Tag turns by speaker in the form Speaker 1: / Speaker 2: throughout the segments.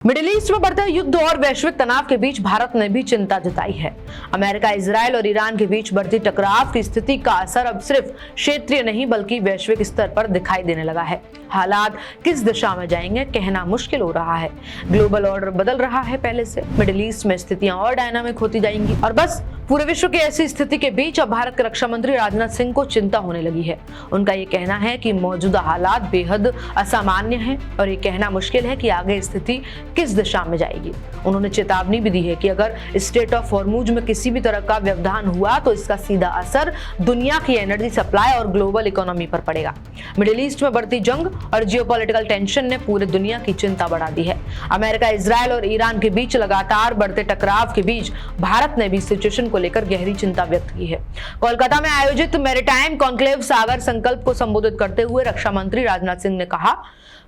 Speaker 1: Middle east में बढ़ते युद्ध और वैश्विक तनाव के बीच भारत ने भी चिंता जताई है। अमेरिका, इजरायल और ईरान के बीच बढ़ती टकराव की स्थिति का असर अब सिर्फ क्षेत्रीय नहीं बल्कि वैश्विक स्तर पर दिखाई देने लगा है। हालात किस दिशा में जाएंगे कहना मुश्किल हो रहा है। ग्लोबल ऑर्डर बदल रहा है पहले से। मिडिल ईस्ट में स्थितियां और डायनामिक होती जाएंगी और बस पूरे विश्व की ऐसी स्थिति के बीच अब भारत के रक्षा मंत्री राजनाथ सिंह को चिंता होने लगी है। उनका ये कहना है कि मौजूदा हालात बेहद असामान्य हैं और ये कहना मुश्किल है कि आगे स्थिति किस दिशा में जाएगी। उन्होंने चेतावनी भी दी है कि अगर स्ट्रेट ऑफ हॉर्मुज में किसी भी तरह का व्यवधान हुआ तो इसका सीधा असर दुनिया की एनर्जी सप्लाई और ग्लोबल इकोनॉमी पर पड़ेगा। मिडिल ईस्ट में बढ़ती जंग और जियोपॉलिटिकल टेंशन ने पूरे दुनिया की चिंता बढ़ा दी है। अमेरिका, इजरायल और ईरान के बीच लगातार बढ़ते टकराव के बीच भारत ने भी सिचुएशन को लेकर गहरी चिंता व्यक्त की है। कोलकाता में आयोजित मैरीटाइम कॉन्क्लेव सागर संकल्प को संबोधित करते हुए रक्षा मंत्री राजनाथ सिंह ने कहा,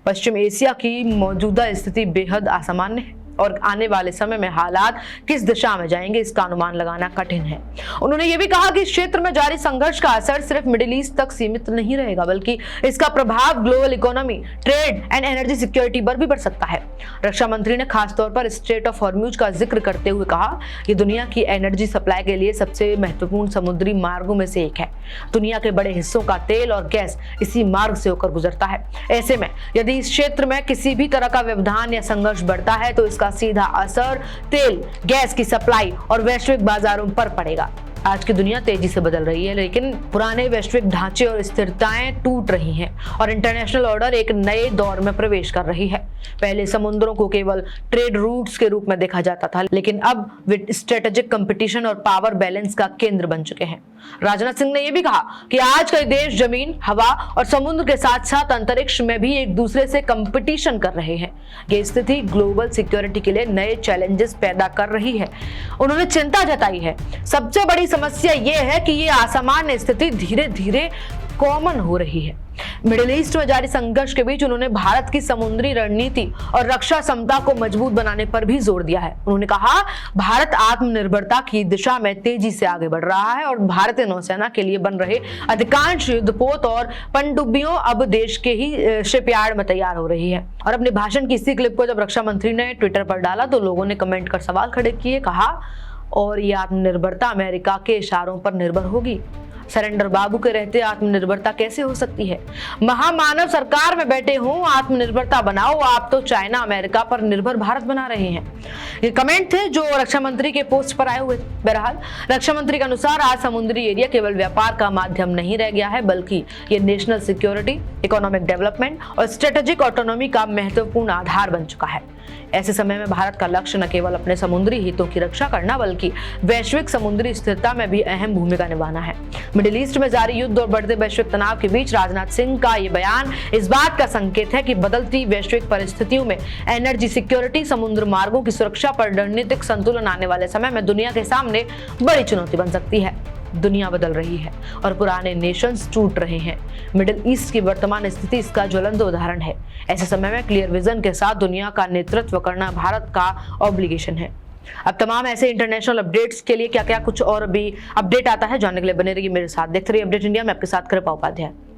Speaker 1: पश्चिम एशिया की मौजूदा स्थिति बेहद असामान्य है और आने वाले समय में हालात किस दिशा में जाएंगे इसका अनुमान लगाना कठिन है। उन्होंने ये भी कहा कि इस क्षेत्र में जारी संघर्ष का असर सिर्फ मिडिल ईस्ट तक सीमित नहीं रहेगा बल्कि इसका प्रभाव global economy, trade and energy security पर भी पड़ सकता है। रक्षा मंत्री ने खासतौर पर स्ट्रेट ऑफ हॉर्मुज का जिक्र करते हुए कहा कि दुनिया की एनर्जी सप्लाई के लिए सबसे महत्वपूर्ण समुद्री मार्गों में से एक है। दुनिया के बड़े हिस्सों का तेल और गैस इसी मार्ग से होकर गुजरता है। ऐसे में यदि इस क्षेत्र में किसी भी तरह का व्यवधान या संघर्ष बढ़ता है तो इसका सीधा असर तेल, गैस की सप्लाई और वैश्विक बाजारों पर पड़ेगा। आज की दुनिया तेजी से बदल रही है लेकिन पुराने वैश्विक ढांचे और स्थिरताएं टूट रही हैं और इंटरनेशनल ऑर्डर एक नए दौर में प्रवेश कर रही है। पहले समुद्रों को केवल ट्रेड रूट्स के रूप में देखा जाता था लेकिन अब वे स्ट्रेटेजिक कंपटीशन और पावर बैलेंस का केंद्र बन चुके हैं। राजनाथ सिंह ने यह भी कहा कि आज कई देश जमीन, हवा और समुद्र के साथ साथ अंतरिक्ष में भी एक दूसरे से कंपटीशन कर रहे हैं। ये स्थिति ग्लोबल सिक्योरिटी के लिए नए चैलेंजेस पैदा कर रही है। उन्होंने चिंता जताई है। सबसे बड़ी समस्या यह है कि ये असामान्य स्थिति धीरे धीरे कॉमन हो रही है। मिडिल ईस्ट में जारी संघर्ष के बीच उन्होंने भारत की समुद्री रणनीति और रक्षा क्षमता को मजबूत बनाने पर भी जोर दिया है। उन्होंने कहा, भारत आत्मनिर्भरता की दिशा में तेजी से आगे बढ़ रहा है और भारतीय नौसेना के लिए बन रहे अधिकांश युद्धपोत और पनडुब्बियों अब देश के ही शिपयार्ड में तैयार हो रही है। और अपने भाषण की इसी क्लिप को जब रक्षा मंत्री ने ट्विटर पर डाला तो लोगों ने कमेंट कर सवाल खड़े किए। कहा, और ये आत्मनिर्भरता अमेरिका के इशारों पर निर्भर होगी। सरेंडर बाबू के रहते आत्मनिर्भरता कैसे हो सकती है? महामानव सरकार में बैठे हो, आत्मनिर्भरता बनाओ। आप तो चाइना, अमेरिका पर निर्भर भारत बना रहे हैं। ये कमेंट थे जो रक्षा मंत्री के पोस्ट पर आए हुए। बहरहाल रक्षा मंत्री के अनुसार आज समुद्री एरिया केवल व्यापार का माध्यम नहीं रह गया है बल्कि ये नेशनल सिक्योरिटी, इकोनॉमिक डेवलपमेंट और स्ट्रेटेजिक ऑटोनॉमी का महत्वपूर्ण आधार बन चुका है। ऐसे समय में भारत का लक्ष्य न केवल अपने समुद्री हितों की रक्षा करना बल्कि वैश्विक समुद्री स्थिरता में भी अहम भूमिका निभाना है। मिडिल ईस्ट में जारी युद्ध और बढ़ते वैश्विक तनाव के बीच राजनाथ सिंह का ये बयान इस बात का संकेत है कि बदलती वैश्विक परिस्थितियों में एनर्जी सिक्योरिटी, समुद्र मार्गों की सुरक्षा पर रणनीतिक संतुलन आने वाले समय में दुनिया के सामने बड़ी चुनौती बन सकती है। दुनिया बदल रही है और पुराने नेशंस टूट रहे हैं। मिडिल ईस्ट की वर्तमान स्थिति इसका ज्वलंत उदाहरण है। ऐसे समय में क्लियर विजन के साथ दुनिया का नेतृत्व करना भारत का ऑब्लिगेशन है। अब तमाम ऐसे इंटरनेशनल अपडेट्स के लिए क्या क्या कुछ और भी अपडेट आता है जानने के लिए बने रहिए मेरे साथ। देखते रहिए अपडेट इंडिया में, आपके साथ कृपा उपाध्याय।